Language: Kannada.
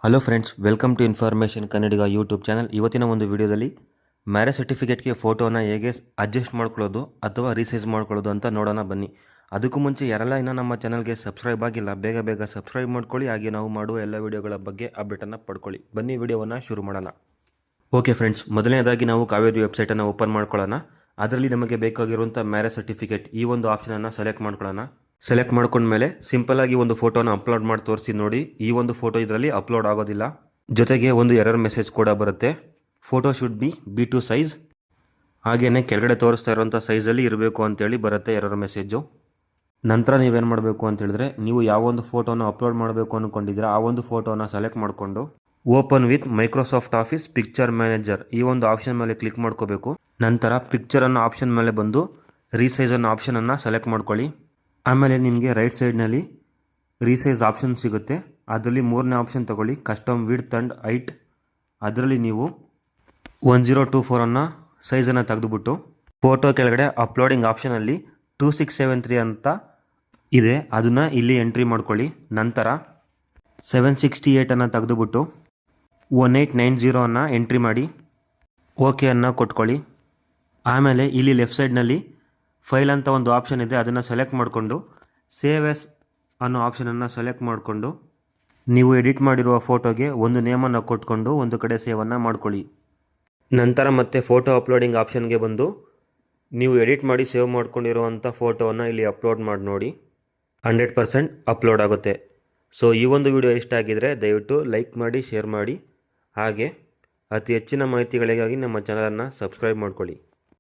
Hello friends, welcome to information Kannadiga YouTube channel. ಇವತ್ತಿನ ಒಂದು ವಿಡಿಯೋದಲ್ಲಿ ಮ್ಯಾರೇಜ್ ಸರ್ಟಿಫಿಕೇಟ್ಗೆ ಫೋಟೋನ ಹೇಗೆ ಅಡ್ಜಸ್ಟ್ ಮಾಡ್ಕೊಳ್ಳೋದು ಅಥವಾ ರೀಸೈಸ್ ಮಾಡ್ಕೊಳ್ಳೋದು ಅಂತ ನೋಡೋಣ ಬನ್ನಿ. ಅದಕ್ಕೂ ಮುಂಚೆ ಯಾರೆಲ್ಲ ಇನ್ನೂ ನಮ್ಮ ಚಾನಲ್ಗೆ ಸಬ್ಸ್ಕ್ರೈಬ್ ಆಗಿಲ್ಲ, ಬೇಗ ಸಬ್ಸ್ಕ್ರೈಬ್ ಮಾಡ್ಕೊಳ್ಳಿ. ಹಾಗೆ ನಾವು ಮಾಡುವ ಎಲ್ಲ ವಿಡಿಯೋಗಳ ಬಗ್ಗೆ ಅಪ್ಡೇಟನ್ನು ಪಡ್ಕೊಳ್ಳಿ. ಬನ್ನಿ ವಿಡಿಯೋವನ್ನು ಶುರು ಮಾಡೋಣ. ಓಕೆ ಫ್ರೆಂಡ್ಸ್, ಮೊದಲನೇದಾಗಿ ನಾವು ಕಾವೇರಿ ವೆಬ್ಸೈಟನ್ನು ಓಪನ್ ಮಾಡ್ಕೊಳ್ಳೋಣ. ಅದರಲ್ಲಿ ನಮಗೆ ಬೇಕಾಗಿರುವಂಥ ಮ್ಯಾರೇಜ್ ಸರ್ಟಿಫಿಕೇಟ್ ಈ ಒಂದು ಆಪ್ಷನನ್ನು ಸೆಲೆಕ್ಟ್ ಮಾಡ್ಕೊಳ್ಳೋಣ. ಸೆಲೆಕ್ಟ್ ಮಾಡ್ಕೊಂಡ್ಮೇಲೆ ಸಿಂಪಲ್ಲಾಗಿ ಒಂದು ಫೋಟೋನ ಅಪ್ಲೋಡ್ ಮಾಡಿ ತೋರಿಸಿ ನೋಡಿ. ಈ ಒಂದು ಫೋಟೋ ಇದರಲ್ಲಿ ಅಪ್ಲೋಡ್ ಆಗೋದಿಲ್ಲ. ಜೊತೆಗೆ ಒಂದು ಎರರ್ ಮೆಸೇಜ್ ಕೂಡ ಬರುತ್ತೆ. Photo should be B2 size. ಹಾಗೆಯೇ ಕೆಳಗಡೆ ತೋರಿಸ್ತಾ ಇರುವಂಥ ಸೈಜಲ್ಲಿ ಇರಬೇಕು ಅಂತೇಳಿ ಬರುತ್ತೆ ಎರರ್ ಮೆಸೇಜು. ನಂತರ ನೀವೇನು ಮಾಡಬೇಕು ಅಂತ ಹೇಳಿದ್ರೆ, ನೀವು ಯಾವ ಒಂದು ಫೋಟೋನ ಅಪ್ಲೋಡ್ ಮಾಡಬೇಕು ಅಂದ್ಕೊಂಡಿದ್ದೀರಾ ಆ ಒಂದು ಫೋಟೋನ ಸೆಲೆಕ್ಟ್ ಮಾಡಿಕೊಂಡು open with Microsoft office picture manager ಈ ಒಂದು ಆಪ್ಷನ್ ಮೇಲೆ ಕ್ಲಿಕ್ ಮಾಡ್ಕೋಬೇಕು. ನಂತರ ಪಿಕ್ಚರ್ ಅನ್ನೋ ಆಪ್ಷನ್ ಮೇಲೆ ಬಂದು ರೀಸೈಜ್ ಅನ್ನೋ ಆಪ್ಷನನ್ನು ಸೆಲೆಕ್ಟ್ ಮಾಡ್ಕೊಳ್ಳಿ. ಆಮೇಲೆ ನಿಮಗೆ ರೈಟ್ ಸೈಡ್ನಲ್ಲಿ ರೀಸೈಜ್ ಆಪ್ಷನ್ ಸಿಗುತ್ತೆ. ಅದರಲ್ಲಿ ಮೂರನೇ ಆಪ್ಷನ್ ತಗೊಳ್ಳಿ, ಕಸ್ಟಮ್ ವಿಡ್ತ್ ಆ್ಯಂಡ್ ಹೈಟ್. ಅದರಲ್ಲಿ ನೀವು 1024 ಅನ್ನೋ ಸೈಜನ್ನು ತೆಗೆದುಬಿಟ್ಟು ಫೋಟೋ ಕೆಳಗಡೆ ಅಪ್ಲೋಡಿಂಗ್ ಆಪ್ಷನಲ್ಲಿ 2673 ಅಂತ ಇದೆ, ಅದನ್ನು ಇಲ್ಲಿ ಎಂಟ್ರಿ ಮಾಡ್ಕೊಳ್ಳಿ. ನಂತರ 768 ಅನ್ನು ತೆಗೆದುಬಿಟ್ಟು 1890 ಅನ್ನು ಎಂಟ್ರಿ ಮಾಡಿ ಓಕೆ ಅನ್ನು ಕೊಟ್ಕೊಳ್ಳಿ. ಆಮೇಲೆ ಇಲ್ಲಿ ಲೆಫ್ಟ್ ಸೈಡ್ನಲ್ಲಿ ಫೈಲ್ ಅಂತ ಒಂದು ಆಪ್ಷನ್ ಇದೆ, ಅದನ್ನು ಸೆಲೆಕ್ಟ್ ಮಾಡಿಕೊಂಡು ಸೇವ್ ಎಸ್ ಅನ್ನೋ ಆಪ್ಷನನ್ನು ಸೆಲೆಕ್ಟ್ ಮಾಡಿಕೊಂಡು ನೀವು ಎಡಿಟ್ ಮಾಡಿರುವ ಫೋಟೋಗೆ ಒಂದು ನೇಮನ್ನು ಕೊಟ್ಕೊಂಡು ಒಂದು ಕಡೆ ಸೇವನ್ನು ಮಾಡ್ಕೊಳ್ಳಿ. ನಂತರ ಮತ್ತೆ ಫೋಟೋ ಅಪ್ಲೋಡಿಂಗ್ ಆಪ್ಷನ್ಗೆ ಬಂದು ನೀವು ಎಡಿಟ್ ಮಾಡಿ ಸೇವ್ ಮಾಡ್ಕೊಂಡಿರುವಂಥ ಫೋಟೋವನ್ನು ಇಲ್ಲಿ ಅಪ್ಲೋಡ್ ಮಾಡಿ ನೋಡಿ. 100% ಅಪ್ಲೋಡ್ ಆಗುತ್ತೆ. ಸೊ ಈ ಒಂದು ವಿಡಿಯೋ ಇಷ್ಟ ಆಗಿದರೆ ದಯವಿಟ್ಟು ಲೈಕ್ ಮಾಡಿ, ಶೇರ್ ಮಾಡಿ. ಹಾಗೆ ಅತಿ ಹೆಚ್ಚಿನ ಮಾಹಿತಿಗಳಿಗಾಗಿ ನಮ್ಮ ಚಾನಲನ್ನು ಸಬ್ಸ್ಕ್ರೈಬ್ ಮಾಡ್ಕೊಳ್ಳಿ.